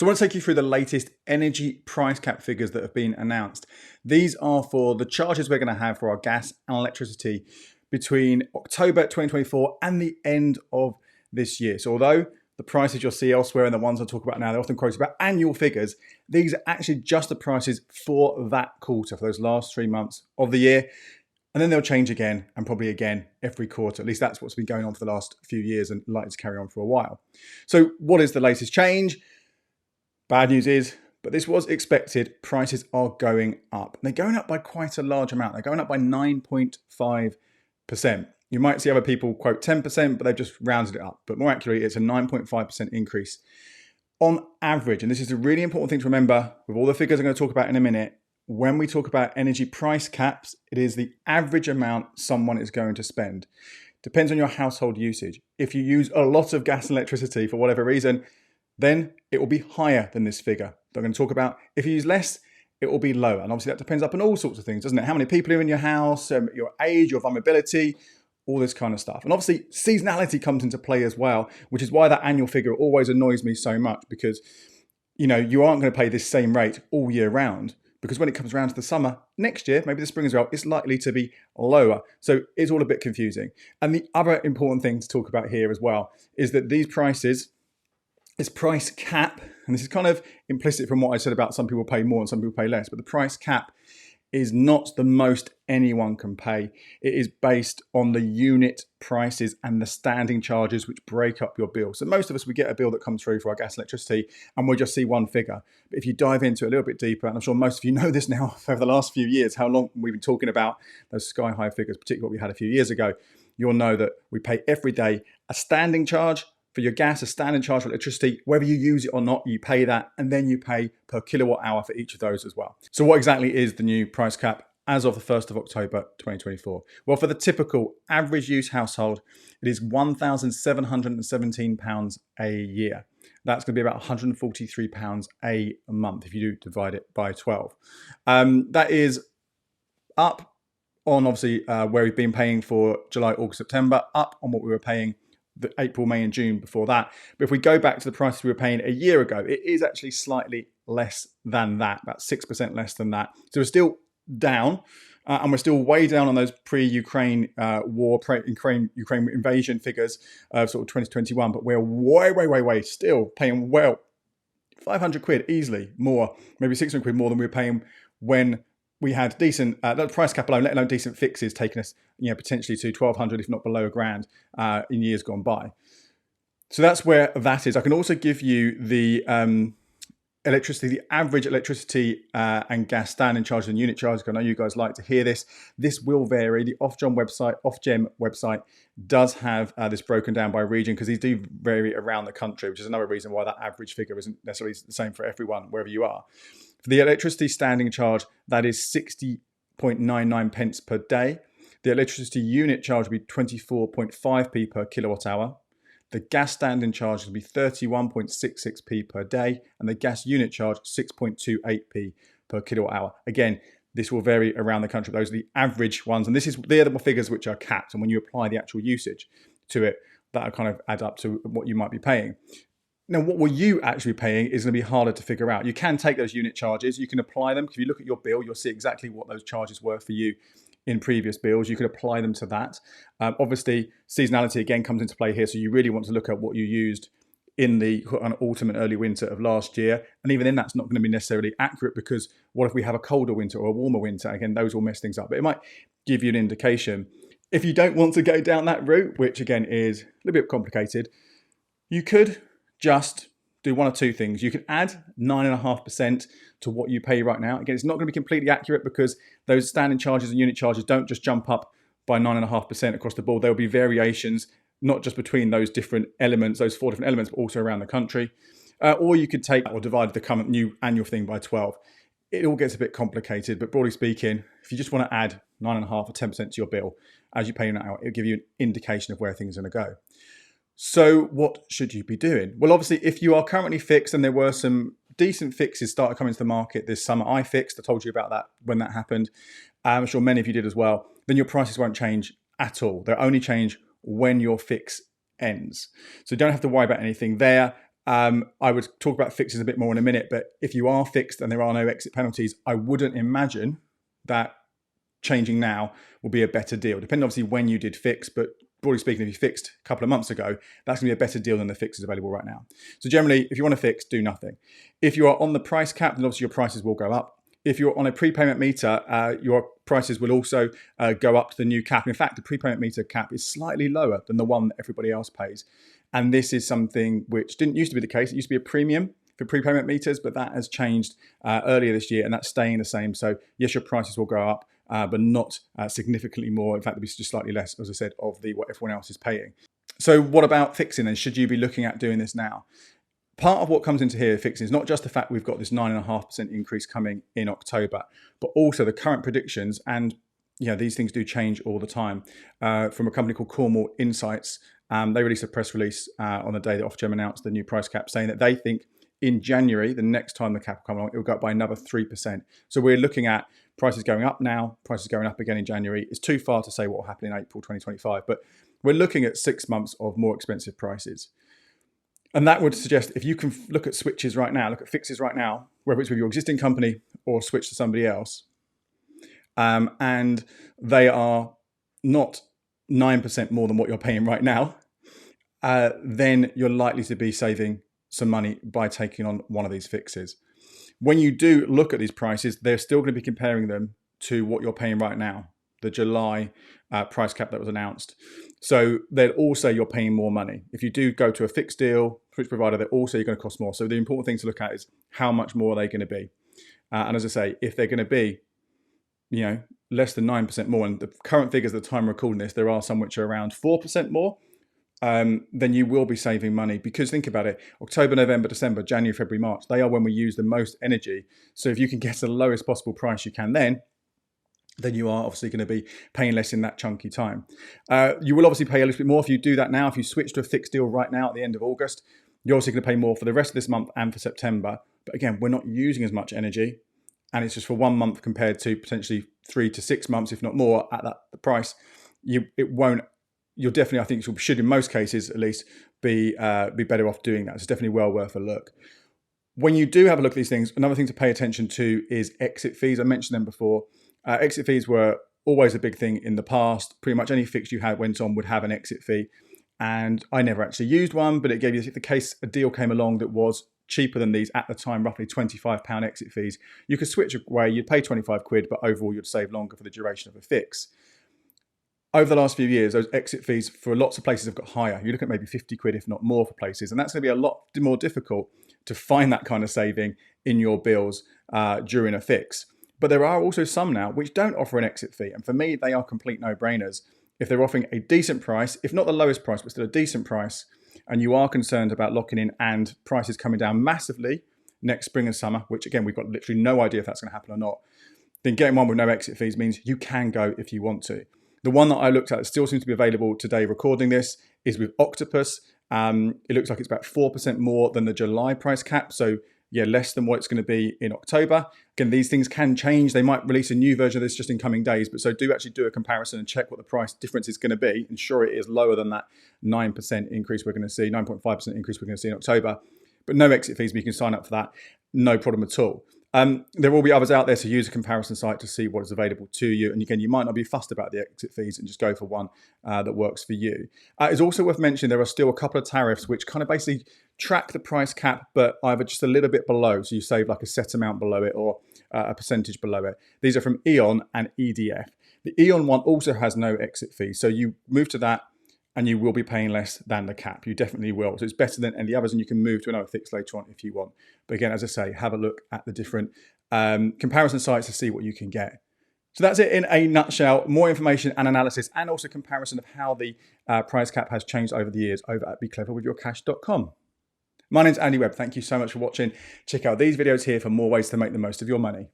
So I want to take you through the latest energy price cap figures that have been announced. These are for the charges we're going to have for our gas and electricity between October 2024 and the end of this year. So although the prices you'll see elsewhere and the ones I talk about now, they're often quoted about annual figures, these are actually just the prices for that quarter, for those last 3 months of the year. And then they'll change again and probably again every quarter. At least that's what's been going on for the last few years and likely to carry on for a while. So what is the latest change? Bad news is, but this was expected, prices are going up. They're going up by quite a large amount. They're going up by 9.5%. You might see other people quote 10%, but they've just rounded it up. But more accurately, it's a 9.5% increase on average. And this is a really important thing to remember with all the figures I'm going to talk about in a minute. When we talk about energy price caps, it is the average amount someone is going to spend. Depends on your household usage. If you use a lot of gas and electricity for whatever reason, then it will be higher than this figure that I'm going to talk about. If you use less, it will be lower. And obviously that depends upon all sorts of things, doesn't it? How many people are in your house, your age, your vulnerability, all this kind of stuff. And obviously seasonality comes into play as well, which is why that annual figure always annoys me so much, because you aren't going to pay this same rate all year round, because when it comes around to the summer next year, maybe the spring as well, it's likely to be lower. So it's all a bit confusing. And the other important thing to talk about here as well is that these prices, this price cap, and this is kind of implicit from what I said about some people pay more and some people pay less, but the price cap is not the most anyone can pay. It is based on the unit prices and the standing charges which break up your bill. So most of us, we get a bill that comes through for our gas and electricity and we'll just see one figure. But if you dive into it a little bit deeper, and I'm sure most of you know this now over the last few years, how long we've been talking about those sky high figures, particularly what we had a few years ago, you'll know that we pay every day a standing charge for your gas, a standing charge for electricity. Whether you use it or not, you pay that, and then you pay per kilowatt hour for each of those as well. So what exactly is the new price cap as of the 1st of October 2024? Well, for the typical average use household, it is £1,717 a year. That's going to be about £143 a month if you do divide it by 12. That is up on obviously where we've been paying for July, August, September, up on what we were paying the April, May and June before that. But if we go back to the prices we were paying a year ago, it is actually slightly less than that, about 6% less than that. So we're still down and we're still way down on those pre-Ukraine war, Ukraine invasion figures of sort of 2021, but we're way still paying 500 quid easily more, maybe 600 quid more than we were paying when we had decent, the price cap alone, let alone decent fixes, taking us, potentially to 1,200, if not below £1,000 in years gone by. So that's where that is. I can also give you the electricity, the average electricity and gas standing charges and unit charges. I know you guys like to hear this. This will vary. The Ofgem website does have this broken down by region, because these do vary around the country, which is another reason why that average figure isn't necessarily the same for everyone, wherever you are. For the electricity standing charge, that is 60.99 pence per day. The electricity unit charge will be 24.5p per kilowatt hour. The gas standing charge will be 31.66p per day, and the gas unit charge 6.28p per kilowatt hour. Again, this will vary around the country. Those are the average ones, and they're the figures which are capped. And when you apply the actual usage to it, that'll kind of add up to what you might be paying. Now, what were you actually paying is going to be harder to figure out. You can take those unit charges, you can apply them. If you look at your bill, you'll see exactly what those charges were for you in previous bills. You could apply them to that. Obviously, seasonality again comes into play here, so you really want to look at what you used in the autumn and early winter of last year. And even then, that's not going to be necessarily accurate, because what if we have a colder winter or a warmer winter? Again, those will mess things up, but it might give you an indication. If you don't want to go down that route, which again is a little bit complicated, you could just do one or two things. You can add 9.5% to what you pay right now. Again, it's not going to be completely accurate, because those standing charges and unit charges don't just jump up by 9.5% across the board. There will be variations, not just between those different elements, those 4 different elements, but also around the country. Or you could take or divide the current new annual thing by 12. It all gets a bit complicated, but broadly speaking, if you just want to add 9.5 or 10% to your bill as you pay it out, it'll give you an indication of where things are going to go. So what should you be doing? Well, obviously, if you are currently fixed, and there were some decent fixes started coming to the market this summer. I told you about that when that happened. I'm sure many of you did as well. Then your prices won't change at all. They'll only change when your fix ends. So you don't have to worry about anything there. I would talk about fixes a bit more in a minute, but if you are fixed and there are no exit penalties, I wouldn't imagine that changing now will be a better deal. Depending obviously when you did fix, but broadly speaking, if you fixed a couple of months ago, that's going to be a better deal than the fixes available right now. So generally, if you want to fix, do nothing. If you are on the price cap, then obviously your prices will go up. If you're on a prepayment meter, your prices will also go up to the new cap. In fact, the prepayment meter cap is slightly lower than the one that everybody else pays. And this is something which didn't used to be the case. It used to be a premium for prepayment meters, but that has changed earlier this year, and that's staying the same. So yes, your prices will go up, but not significantly more. In fact, there'll be just slightly less, as I said, of what everyone else is paying. So what about fixing then? Should you be looking at doing this now? Part of what comes into here fixing is not just the fact we've got this 9.5% increase coming in October, but also the current predictions, and these things do change all the time, from a company called Cornwall Insights. They released a press release on the day that Ofgem announced the new price cap, saying that they think in January, the next time the cap will come along, it will go up by another 3%. So we're looking at prices going up now, prices going up again in January. It's too far to say what will happen in April 2025, but we're looking at 6 months of more expensive prices. And that would suggest if you can look at switches right now, look at fixes right now, whether it's with your existing company or switch to somebody else, and they are not 9% more than what you're paying right now, then you're likely to be saving some money by taking on one of these fixes. When you do look at these prices, they're still going to be comparing them to what you're paying right now, the July price cap that was announced. So they'll all say you're paying more money. If you do go to a fixed deal, switch provider, they're all say you're going to cost more. So the important thing to look at is how much more are they going to be? And as I say, if they're going to be, less than 9% more, and the current figures at the time of recording this, there are some which are around 4% more, then you will be saving money. Because think about it, October, November, December, January, February, March, they are when we use the most energy. So if you can get the lowest possible price you can then you are obviously going to be paying less in that chunky time. You will obviously pay a little bit more if you do that now. If you switch to a fixed deal right now at the end of August, you're obviously going to pay more for the rest of this month and for September. But again, we're not using as much energy, and it's just for 1 month compared to potentially 3 to 6 months, if not more, at that price. You'll definitely, I think, should in most cases at least be better off doing that. It's definitely well worth a look. When you do have a look at these things, another thing to pay attention to is exit fees. I mentioned them before. Exit fees were always a big thing in the past. Pretty much any fix you had went on would have an exit fee. And I never actually used one, but it gave you the case a deal came along that was cheaper than these at the time, roughly £25 exit fees. You could switch away, you'd pay 25 quid, but overall you'd save longer for the duration of a fix. Over the last few years, those exit fees for lots of places have got higher. You look at maybe 50 quid, if not more, for places. And that's going to be a lot more difficult to find that kind of saving in your bills during a fix. But there are also some now which don't offer an exit fee. And for me, they are complete no-brainers. If they're offering a decent price, if not the lowest price, but still a decent price, and you are concerned about locking in and prices coming down massively next spring and summer, which again, we've got literally no idea if that's going to happen or not, then getting one with no exit fees means you can go if you want to. The one that I looked at that still seems to be available today recording this is with Octopus. It looks like it's about 4% more than the July price cap. So yeah, less than what it's going to be in October. Again, these things can change. They might release a new version of this just in coming days. But so do actually do a comparison and check what the price difference is going to be. Ensure it is lower than that 9% increase we're going to see, 9.5% increase we're going to see in October. But no exit fees, but you can sign up for that. No problem at all. There will be others out there, so use a comparison site to see what is available to you. And again, you might not be fussed about the exit fees and just go for one that works for you. It's also worth mentioning there are still a couple of tariffs which kind of basically track the price cap, but either just a little bit below. So you save like a set amount below it or a percentage below it. These are from E.ON and EDF. The E.ON one also has no exit fee. So you move to that and you will be paying less than the cap. You definitely will. So it's better than any others, and you can move to another fix later on if you want. But again, as I say, have a look at the different comparison sites to see what you can get. So that's it in a nutshell. More information and analysis, and also comparison of how the price cap has changed over the years over at becleverwithyourcash.com. My name's Andy Webb. Thank you so much for watching. Check out these videos here for more ways to make the most of your money.